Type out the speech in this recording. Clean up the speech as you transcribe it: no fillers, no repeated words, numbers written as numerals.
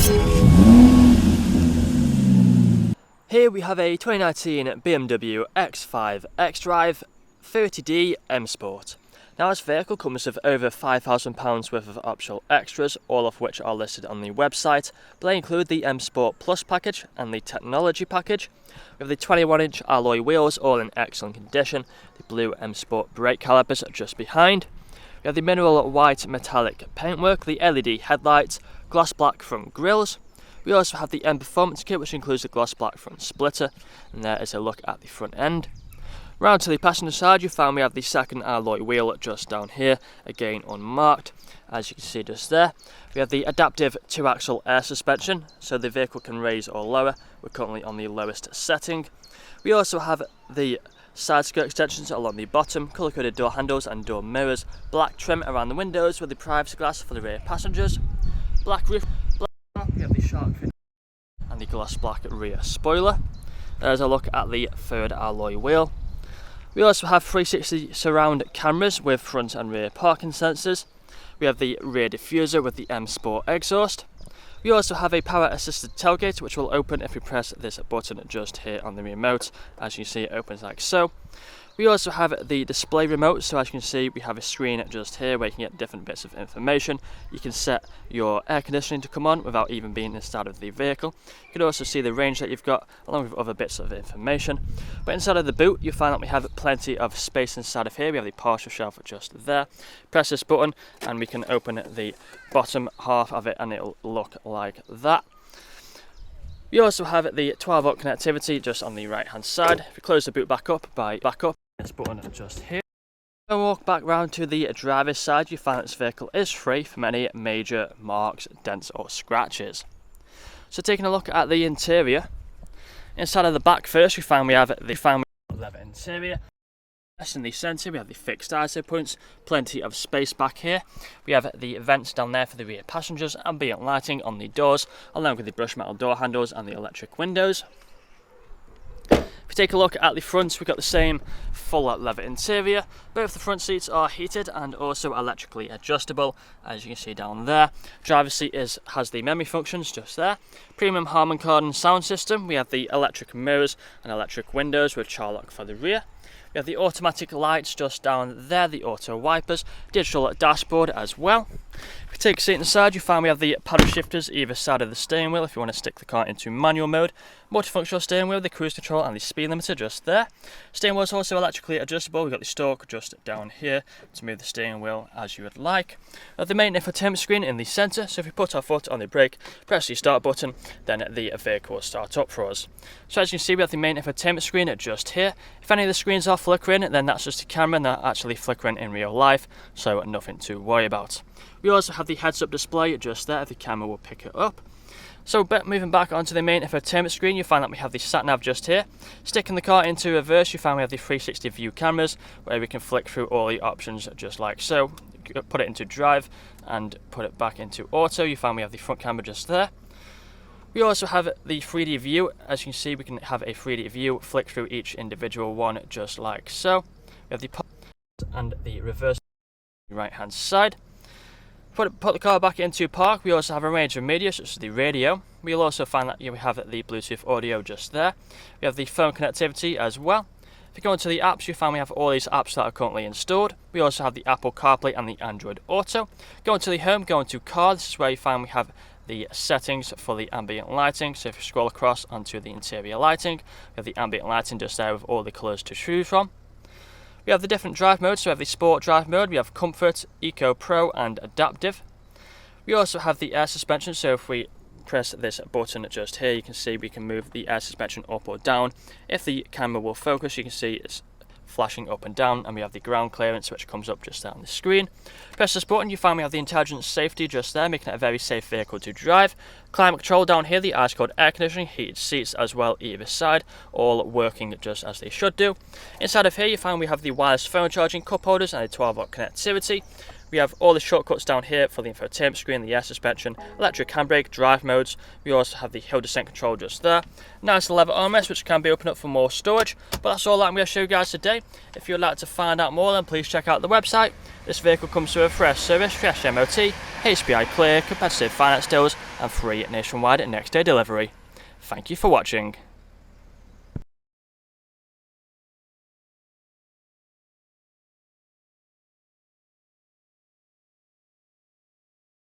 Here we have a 2019 BMW X5 XDRIVE30D M Sport. Now this vehicle comes with over £5,000 worth of optional extras, all of which are listed on the website, but they include the M Sport Plus package and the Technology package. We have the 21-inch alloy wheels, all in excellent condition, the blue M Sport brake calipers just behind. We have the mineral white metallic paintwork, the LED headlights, gloss black front grills. We also have the M Performance kit, which includes the gloss black front splitter, and there is a look at the front end. Round to the passenger side, you find we have the second alloy wheel just down here, again unmarked, as you can see just there. We have the adaptive 2-axle air suspension, so the vehicle can raise or lower. We're currently on the lowest setting. We also have the side skirt extensions along the bottom, colour-coded door handles and door mirrors, black trim around the windows with the privacy glass for the rear passengers, black roof. We have the shark fin and the gloss black rear spoiler. There's a look at the third alloy wheel. We also have 360 surround cameras with front and rear parking sensors. We have the rear diffuser with the M Sport exhaust. We also have a power assisted tailgate which will open if we press this button just here on the remote. As you can see, it opens like so. We also have the display remote, so as you can see we have a screen just here where you can get different bits of information. You can set your air conditioning to come on without even being inside of the vehicle. You can also see the range that you've got along with other bits of information. But inside of the boot you find that we have plenty of space inside of here. We have the partial shelf just there. Press this button and we can open the bottom half of it and it'll look like that. We also have the 12-volt connectivity just on the right hand side. If we close the boot back up this button just here. When we walk back round to the driver's side, you find that this vehicle is free from any major marks, dents or scratches. So taking a look at the interior, inside of the back first we find we have the leather interior. In the centre we have the fixed ISO points, plenty of space back here. We have the vents down there for the rear passengers, ambient lighting on the doors, along with the brushed metal door handles and the electric windows. If we take a look at the front, we've got the same full leather interior. Both the front seats are heated and also electrically adjustable, as you can see down there. Driver's seat has the memory functions just there. Premium Harman Kardon sound system. We have the electric mirrors and electric windows with child lock for the rear. We have the automatic lights just down there, the auto wipers, digital dashboard as well. If we take a seat inside, you find we have the paddle shifters either side of the steering wheel if you want to stick the car into manual mode. Multifunctional steering wheel, the cruise control and the speed limiter just there. Steering wheel is also electrically adjustable. We've got the stalk just down here to move the steering wheel as you would like. We have the main infotainment screen in the centre, so if we put our foot on the brake, press the start button, then the vehicle will start up for us. So as you can see, we have the main infotainment screen just here. If any of the screens are flickering, then that's just the camera and they're actually flickering in real life, so nothing to worry about. We also have the heads-up display just there, the camera will pick it up. So moving back onto the main infotainment screen, you find that we have the sat-nav just here. Sticking the car into reverse, you find we have the 360 view cameras, where we can flick through all the options just like so. Put it into drive and put it back into auto. You find we have the front camera just there. We also have the 3D view. As you can see, we can have a 3D view, flick through each individual one just like so. We have the and the reverse on the right hand side. Put the car back into park. We also have a range of media such as the radio. We'll also find that we have the Bluetooth audio just there. We have the phone connectivity as well. If you go into the apps, you find we have all these apps that are currently installed. We also have the Apple CarPlay and the Android Auto. Go into the home, go into car. This is where you find we have the settings for the ambient lighting. So if you scroll across onto the interior lighting, we have the ambient lighting just there with all the colours to choose from. We have the different drive modes, so we have the Sport drive mode, we have Comfort, Eco Pro and Adaptive. We also have the air suspension, so if we press this button just here, you can see we can move the air suspension up or down. If the camera will focus, you can see it's flashing up and down, and we have the ground clearance which comes up just there on the screen. Press this button, you find we have the intelligent safety just there, making it a very safe vehicle to drive. Climate control down here, the ice cold air conditioning, heated seats as well either side, all working just as they should do. Inside of here you find we have the wireless phone charging, cup holders and a 12-volt connectivity. We have all the shortcuts down here for the infotainment screen, the air suspension, electric handbrake, drive modes. We also have the hill descent control just there. Nice leather armrest which can be opened up for more storage. But that's all that I'm going to show you guys today. If you'd like to find out more, then please check out the website. This vehicle comes with a fresh service, fresh MOT, HPI clear, competitive finance deals and free nationwide next day delivery. Thank you for watching.